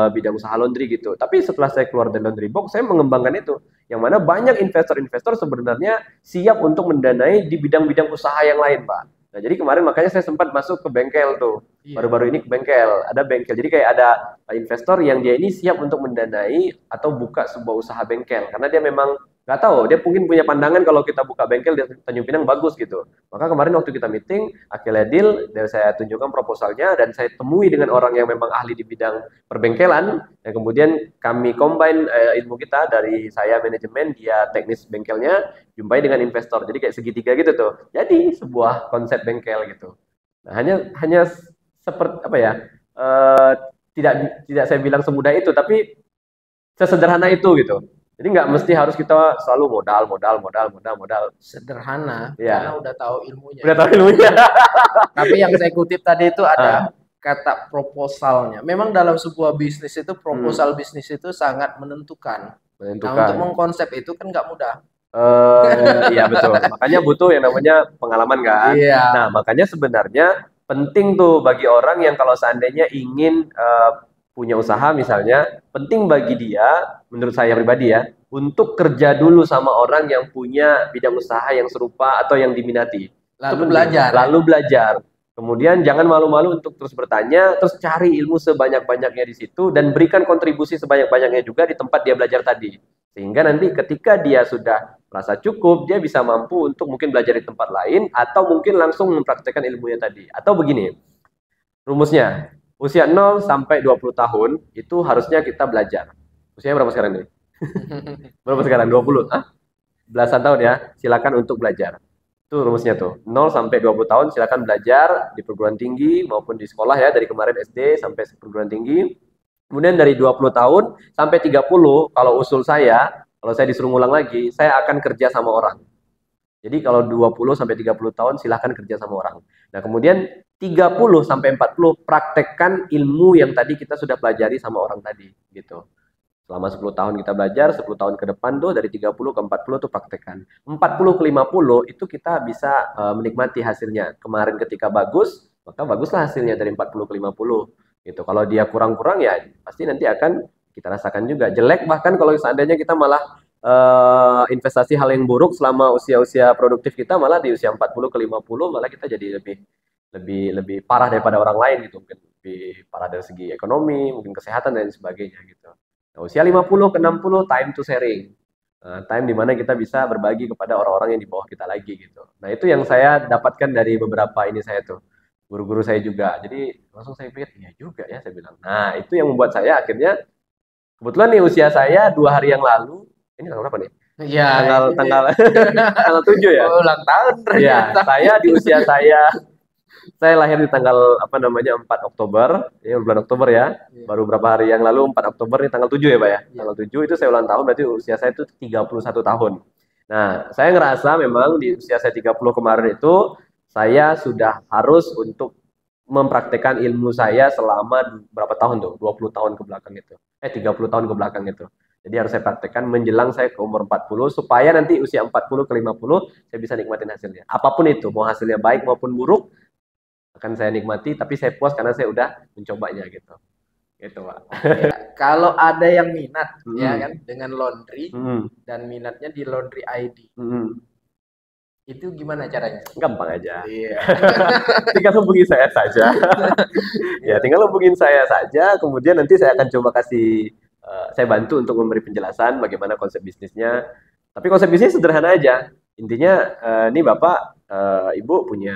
bidang usaha laundry gitu. Tapi setelah saya keluar dari Laundry Box, saya mengembangkan itu. Yang mana banyak investor-investor sebenarnya siap untuk mendanai di bidang-bidang usaha yang lain, Pak. Nah, jadi kemarin makanya saya sempat masuk ke bengkel tuh. Iya. Baru-baru ini ke bengkel, ada bengkel. Jadi kayak ada investor yang dia ini siap untuk mendanai atau buka sebuah usaha bengkel. Karena dia memang nggak tahu, dia mungkin punya pandangan kalau kita buka bengkel di Tanjung Pinang bagus gitu. Maka kemarin waktu kita meeting, akhirnya deal, dan saya tunjukkan proposalnya, dan saya temui dengan orang yang memang ahli di bidang perbengkelan, dan kemudian kami combine ilmu kita dari saya manajemen, dia teknis bengkelnya, jumpai dengan investor. Jadi kayak segitiga gitu tuh. Jadi sebuah konsep bengkel gitu. Nah, hanya seperti apa ya? eh, tidak saya bilang semudah itu, tapi sesederhana itu gitu. Jadi nggak mesti harus kita selalu modal. Sederhana karena Ya, udah tahu ilmunya udah ya. tahu ilmunya. Tapi yang saya kutip tadi itu Ah, ada kata proposalnya. Memang dalam sebuah bisnis itu hmm, proposal bisnis itu sangat menentukan. Nah, untuk menentukan. mengkonsep itu kan nggak mudah. Iya betul. Makanya butuh yang namanya pengalaman kan. Iya, Nah, makanya sebenarnya penting tuh bagi orang yang kalau seandainya ingin punya usaha misalnya, penting bagi dia, menurut saya pribadi ya, untuk kerja dulu sama orang yang punya bidang usaha yang serupa atau yang diminati. Itu lalu penting. belajar ya. Lalu belajar. Kemudian jangan malu-malu untuk terus bertanya, terus cari ilmu sebanyak-banyaknya di situ dan berikan kontribusi sebanyak-banyaknya juga di tempat dia belajar tadi. Sehingga nanti ketika dia sudah merasa cukup, dia bisa mampu untuk mungkin belajar di tempat lain atau mungkin langsung mempraktekkan ilmunya tadi. Atau begini, rumusnya, usia 0 sampai 20 tahun itu harusnya kita belajar. Usia berapa sekarang nih? Berapa sekarang? 20? Ah, belasan tahun ya. Silakan untuk belajar. Itu rumusnya tuh. 0 sampai 20 tahun silakan belajar di perguruan tinggi maupun di sekolah ya, dari kemarin SD sampai perguruan tinggi. Kemudian dari 20 tahun sampai 30, kalau usul saya, kalau saya disuruh ngulang lagi, saya akan kerja sama orang. Jadi kalau 20 sampai 30 tahun silahkan kerja sama orang. Nah, kemudian 30 sampai 40 praktekkan ilmu yang tadi kita sudah pelajari sama orang tadi gitu. Selama 10 tahun kita belajar, 10 tahun ke depan tuh dari 30 ke 40 tuh praktekkan. 40 ke 50 itu kita bisa menikmati hasilnya. Kemarin ketika bagus, maka baguslah hasilnya dari 40 ke 50 gitu. Kalau dia kurang-kurang ya pasti nanti akan kita rasakan juga. Jelek bahkan kalau seandainya kita malah investasi hal yang buruk selama usia-usia produktif kita, malah di usia 40 ke 50 malah kita jadi lebih lebih lebih parah daripada orang lain gitu. Mungkin lebih parah dari segi ekonomi, mungkin kesehatan dan sebagainya gitu. Nah, usia 50 ke 60 time to sharing. Time di mana kita bisa berbagi kepada orang-orang yang di bawah kita lagi gitu. Nah, itu yang saya dapatkan dari beberapa ini saya tuh. Guru-guru saya juga. Jadi langsung saya pikir, iya juga ya saya bilang. Nah, itu yang membuat saya akhirnya kebetulan nih usia saya 2 hari yang lalu, ini tanggal berapa nih? Iya, Tanggal ini tanggal tanggal 7 ya? oh, ulang tahun Iya, ternyata. saya di usia saya lahir di tanggal apa namanya 4 Oktober, ya bulan Oktober ya. Iya, Baru berapa hari yang lalu 4 Oktober nih tanggal 7 ya, Pak ya. iya. Tanggal 7 itu saya ulang tahun berarti usia saya itu 31 tahun. Nah, saya ngerasa memang di usia saya 30 kemarin itu saya sudah harus untuk mempraktekkan ilmu saya selama berapa tahun tuh? 20 tahun ke belakang itu. 30 tahun ke belakang itu. Jadi harus saya praktekkan menjelang saya ke umur 40 supaya nanti usia 40 ke 50 saya bisa nikmatin hasilnya. Apapun itu, mau hasilnya baik maupun buruk, akan saya nikmati tapi saya puas karena saya udah mencobanya gitu. Gitu, Pak. Oke. Kalau ada yang minat ya Mm-mm. kan dengan laundry Mm-mm. dan minatnya di Laundry ID, Mm-mm. itu gimana caranya? Gampang aja. Iya. Tinggal hubungi saya saja. Ya, Iya. tinggal hubungin saya saja. Kemudian nanti saya akan coba kasih, saya bantu untuk memberi penjelasan bagaimana konsep bisnisnya. Tapi konsep bisnis sederhana aja. Intinya, ini Bapak, Ibu punya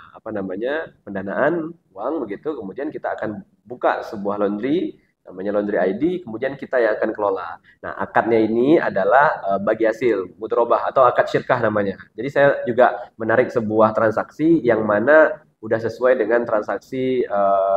apa namanya pendanaan uang begitu. Kemudian kita akan buka sebuah laundry namanya Laundry ID, kemudian kita yang akan kelola. Nah, akadnya ini adalah bagi hasil mudharabah atau akad syirkah namanya. Jadi saya juga menarik sebuah transaksi yang mana udah sesuai dengan transaksi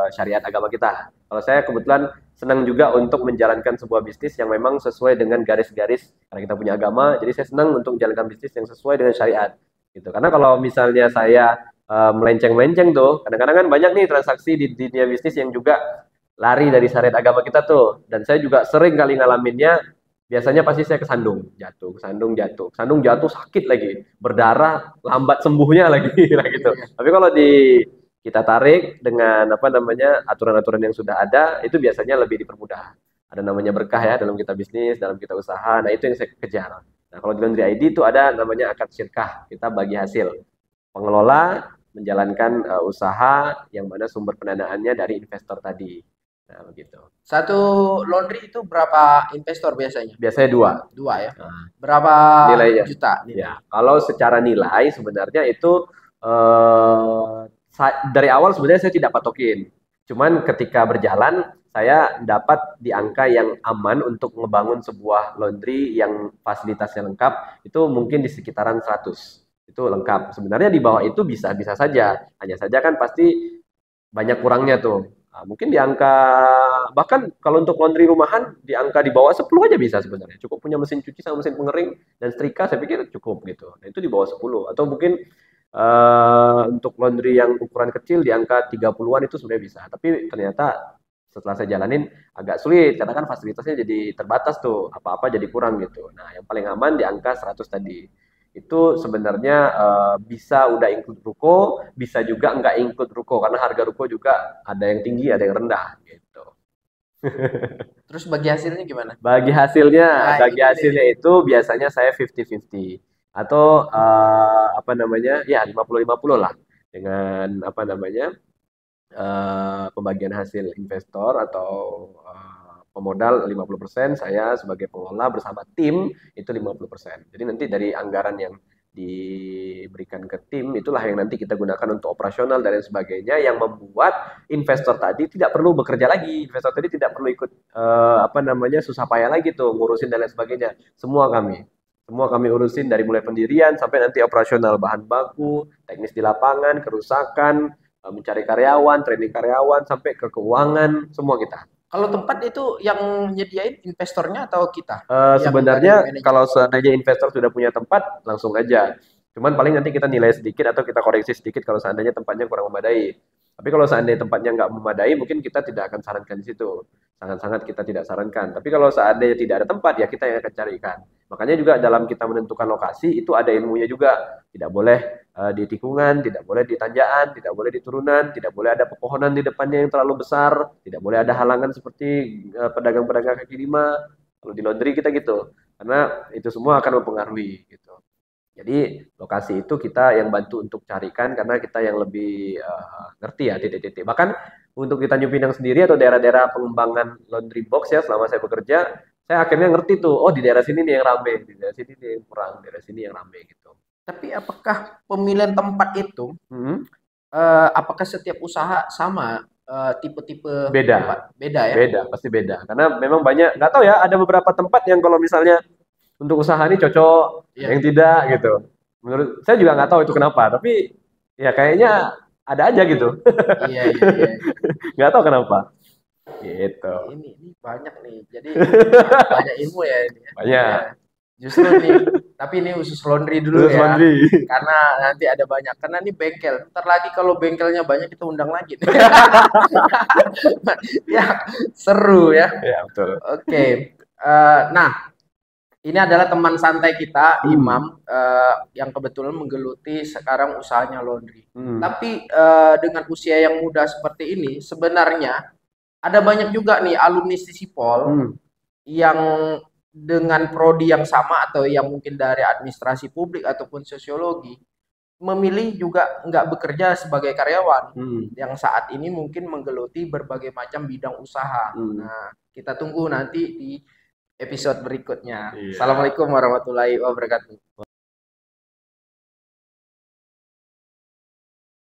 syariat agama kita. Kalau saya kebetulan senang juga untuk menjalankan sebuah bisnis yang memang sesuai dengan garis-garis karena kita punya agama. Jadi saya senang untuk menjalankan bisnis yang sesuai dengan syariat. Gitu. Karena kalau misalnya saya melenceng-melenceng tuh, kadang-kadang kan banyak nih transaksi di dunia bisnis yang juga lari dari syariat agama kita tuh. Dan saya juga sering kali ngalaminnya, biasanya pasti saya kesandung jatuh sakit lagi, berdarah, lambat sembuhnya lagi, lah gitu. Iya. Tapi kalau kita tarik dengan apa namanya aturan-aturan yang sudah ada, itu biasanya lebih dipermudah. Ada namanya berkah ya dalam kita bisnis, dalam kita usaha. Nah itu yang saya kejar. Nah kalau di Laundry ID itu ada namanya akad syirkah, kita bagi hasil. Pengelola menjalankan usaha yang mana sumber pendanaannya dari investor tadi. Nah, begitu. Satu laundry itu berapa investor biasanya? Biasanya dua. Dua ya. Nah, Berapa nilainya. juta Ya, nilai? kalau secara nilai sebenarnya itu eh, dari awal sebenarnya saya tidak patokin. Cuman ketika berjalan saya dapat di angka yang aman untuk ngebangun sebuah laundry yang fasilitasnya lengkap itu mungkin di sekitaran 100. Itu lengkap. Sebenarnya di bawah itu bisa-bisa saja. Hanya saja kan pasti banyak kurangnya tuh. Mungkin di angka, bahkan kalau untuk laundry rumahan di angka di bawah 10 aja bisa sebenarnya. Cukup punya mesin cuci sama mesin pengering dan setrika saya pikir cukup gitu. Nah, itu di bawah 10 atau mungkin untuk laundry yang ukuran kecil di angka 30-an itu sebenarnya bisa. Tapi ternyata setelah saya jalanin agak sulit karena kan fasilitasnya jadi terbatas tuh, apa-apa jadi kurang gitu. Nah, yang paling aman di angka 100 tadi. Itu sebenarnya bisa udah include ruko, bisa juga nggak include ruko karena harga ruko juga ada yang tinggi, ada yang rendah gitu. Terus bagi hasilnya gimana? Nah, Bagi ini nih. hasilnya itu biasanya saya 50-50 atau apa namanya ya 50-50 lah dengan apa namanya pembagian hasil investor atau pemodal 50%, saya sebagai pengelola bersama tim itu 50%. Jadi nanti dari anggaran yang diberikan ke tim itulah yang nanti kita gunakan untuk operasional dan lain sebagainya yang membuat investor tadi tidak perlu bekerja lagi. Investor tadi tidak perlu ikut apa namanya susah payah lagi tuh ngurusin dan lain sebagainya. Semua kami urusin dari mulai pendirian sampai nanti operasional, bahan baku, teknis di lapangan, kerusakan, mencari karyawan, training karyawan, sampai ke keuangan, semua kita. Kalau tempat itu yang nyediain investornya atau kita yang dari Sebenarnya manajemen? kalau seandainya investor sudah punya tempat, langsung aja. Cuman paling nanti kita nilai sedikit atau kita koreksi sedikit kalau seandainya tempatnya kurang memadai. Tapi kalau seandainya tempatnya nggak memadai, mungkin kita tidak akan sarankan di situ. Sangat-sangat kita tidak sarankan. Tapi kalau seandainya tidak ada tempat, ya kita yang akan carikan. Makanya juga dalam kita menentukan lokasi, itu ada ilmunya juga. Tidak boleh di tikungan, tidak boleh di tanjakan, tidak boleh di turunan, tidak boleh ada pepohonan di depannya yang terlalu besar, tidak boleh ada halangan seperti pedagang-pedagang kaki lima. Kalau di laundry kita gitu, karena itu semua akan mempengaruhi gitu. Jadi lokasi itu kita yang bantu untuk carikan karena kita yang lebih ngerti ya titik-titik. Bahkan untuk kita New Pinang sendiri atau daerah-daerah pengembangan laundry box ya selama saya bekerja, saya akhirnya ngerti tuh, oh di daerah sini nih yang rame, di daerah sini nih yang kurang, di daerah sini yang rame gitu. Tapi apakah pemilihan tempat itu, Hmm, apakah setiap usaha sama tipe-tipe beda, tempat? Beda ya? beda, pasti beda. Karena memang banyak, nggak tahu ya, ada beberapa tempat yang kalau misalnya untuk usaha ini cocok, ada Iya. yang tidak gitu. Menurut saya juga nggak tahu itu kenapa, tapi ya kayaknya ada aja gitu. Iya, iya, iya. Nggak tahu kenapa. Gitu. Ini banyak nih. Jadi banyak ilmu ya ini ya. Ya. Banyak. Justru nih, tapi ini khusus laundry dulu Terus ya. laundry. Karena nanti ada banyak. Karena ini bengkel. Ntar lagi kalau bengkelnya banyak kita undang lagi. Ya, seru ya. Ya, betul. Oke. Nah, ini adalah teman santai kita, Hmm. Imam, yang kebetulan menggeluti sekarang usahanya laundry. Hmm. Tapi dengan usia yang muda seperti ini, sebenarnya ada banyak juga nih alumni Sisipol Hmm. yang dengan prodi yang sama atau yang mungkin dari administrasi publik ataupun sosiologi memilih juga nggak bekerja sebagai karyawan Hmm. yang saat ini mungkin menggeluti berbagai macam bidang usaha. Hmm. Nah, kita tunggu nanti di episode berikutnya. Iya. Assalamualaikum warahmatullahi wabarakatuh.